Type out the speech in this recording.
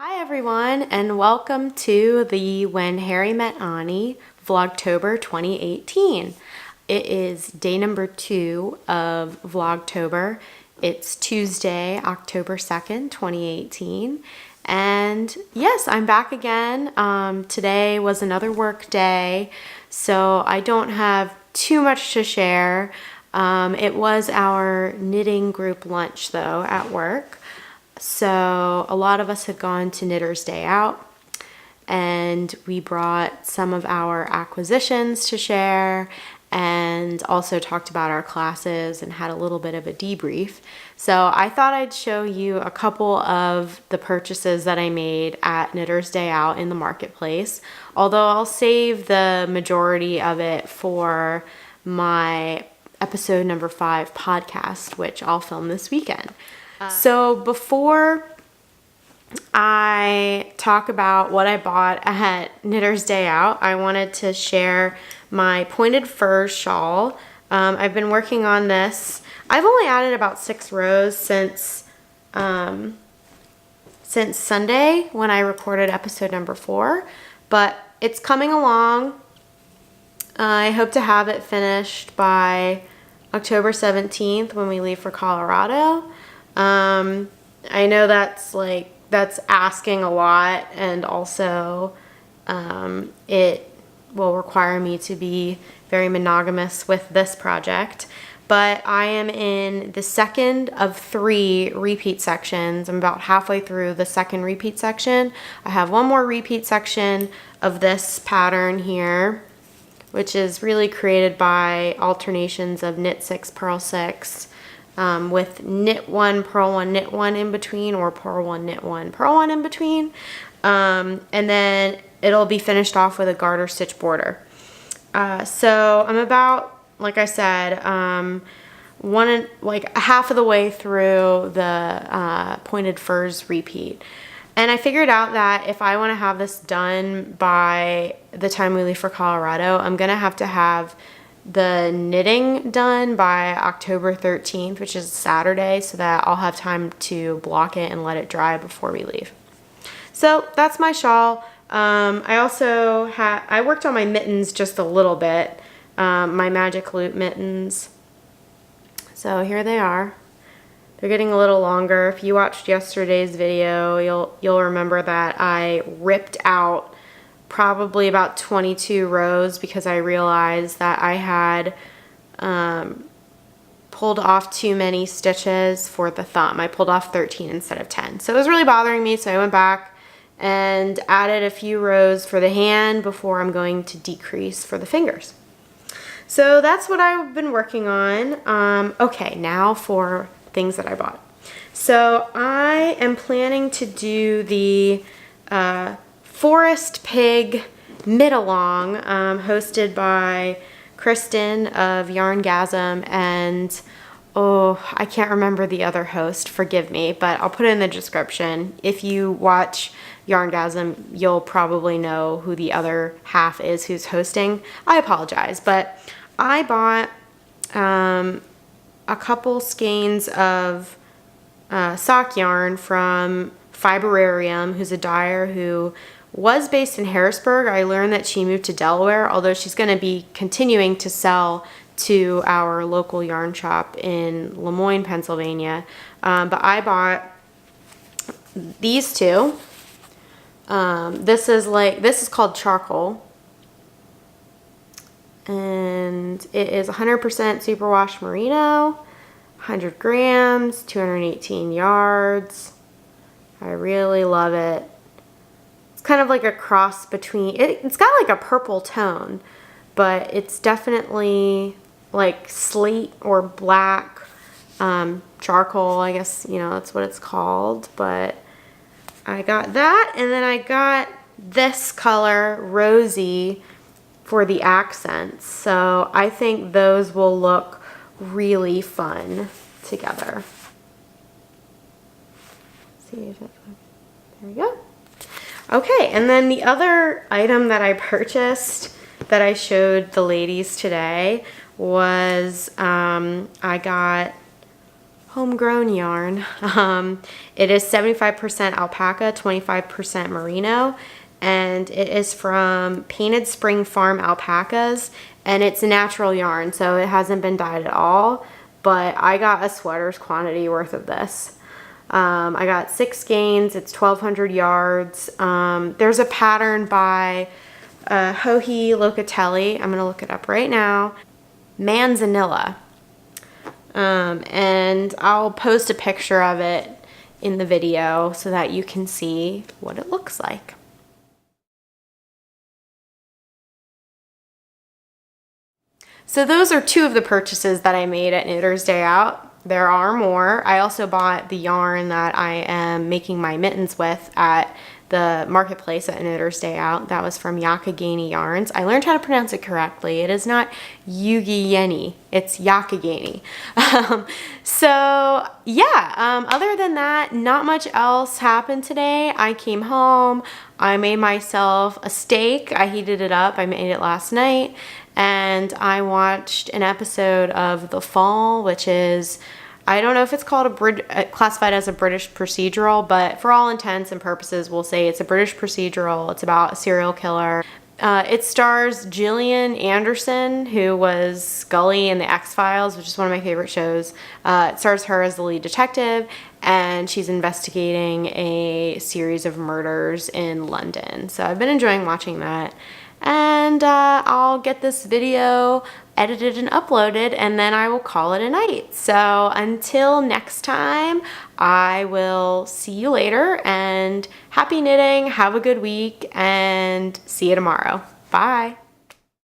Hi everyone, and welcome to the When Harry Met Onnie Vlogtober 2018. It is day number 2 of Vlogtober. It's Tuesday, October 2nd, 2018. And yes, I'm back again. Today was another work day, so I don't have too much to share. It was our knitting group lunch though at work. So a lot of us had gone to Knitter's Day Out, and we brought some of our acquisitions to share and also talked about our classes and had a little bit of a debrief. So I thought I'd show you a couple of the purchases that I made at Knitter's Day Out in the marketplace, although I'll save the majority of it for my episode number 5 podcast, which I'll film this weekend. So before I talk about what I bought at Knitter's Day Out, I wanted to share my pointed furs shawl. I've been working on this. I've only added about 6 rows since Sunday when I recorded episode number 4, but it's coming along. I hope to have it finished by October 17th when we leave for Colorado. I know that's asking a lot, and also it will require me to be very monogamous with this project, but I am in the second of 3 repeat sections. I'm about halfway through the second repeat section. I have one more repeat section of this pattern here, which is really created by alternations of knit 6, purl 6, with knit 1, purl 1, knit 1 in between, or purl 1, knit 1, purl 1 in between. And then it'll be finished off with a garter stitch border. So I'm about, like I said, half of the way through the pointed furs repeat. And I figured out that if I want to have this done by the time we leave for Colorado, I'm going to have the knitting done by October 13th, which is Saturday, so that I'll have time to block it and let it dry before we leave. So that's my shawl. I worked on my mittens just a little bit, my magic loop mittens. So here they are. They're getting a little longer. If you watched yesterday's video, you'll remember that I ripped out probably about 22 rows because I realized that I had pulled off too many stitches for the thumb. I pulled off 13 instead of 10. So it was really bothering me, so I went back and added a few rows for the hand before I'm going to decrease for the fingers. So that's what I've been working on. Okay, now for things that I bought. So I am planning to do the Forest Pig Mitt-Along, hosted by Kristin of Yarngasm, and I can't remember the other host, forgive me, but I'll put it in the description. If you watch Yarngasm, you'll probably know who the other half is who's hosting. I apologize, but I bought a couple skeins of sock yarn from Fiberrarium, who's a dyer who was based in Harrisburg. I learned that she moved to Delaware, although she's going to be continuing to sell to our local yarn shop in Lemoyne, Pennsylvania. But I bought these two. This is called Charcoal, and it is 100% Superwash Merino, 100 grams, 218 yards. I really love it. It's kind of like a cross between, it's got like a purple tone, but it's definitely like slate or black charcoal, I guess, that's what it's called. But I got that, and then I got this color, Rosy, for the accents. So I think those will look really fun together. See if there we go. Okay, and then the other item that I purchased that I showed the ladies today was I got homegrown yarn. It is 75% alpaca, 25% merino, and it is from Painted Spring Farm Alpacas, and it's a natural yarn, so it hasn't been dyed at all, but I got a sweater's quantity worth of this. I got 6 skeins, it's 1,200 yards. There's a pattern by Joji Locatelli, I'm gonna look it up right now, Manzanilla. And I'll post a picture of it in the video so that you can see what it looks like. So those are 2 of the purchases that I made at Knitter's Day Out. There are more. I also bought the yarn that I am making my mittens with at the marketplace at Knitter's Day Out. That was from Youghiogheny yarns. I learned how to pronounce it correctly. It is not Youghiogheny, it's Youghiogheny. So yeah, other than that, not much else happened today. I came home, I made myself a steak. I heated it up, I made it last night, and I watched an episode of The Fall, which is, I don't know if it's called classified as a British procedural, but for all intents and purposes, we'll say it's a British procedural. It's about a serial killer. It stars Gillian Anderson, who was Scully in The X-Files, which is one of my favorite shows. It stars her as the lead detective, and she's investigating a series of murders in London. So I've been enjoying watching that. And I'll get this video edited and uploaded, and then I will call it a night. So until next time, I will see you later, and happy knitting, have a good week, and see you tomorrow. Bye.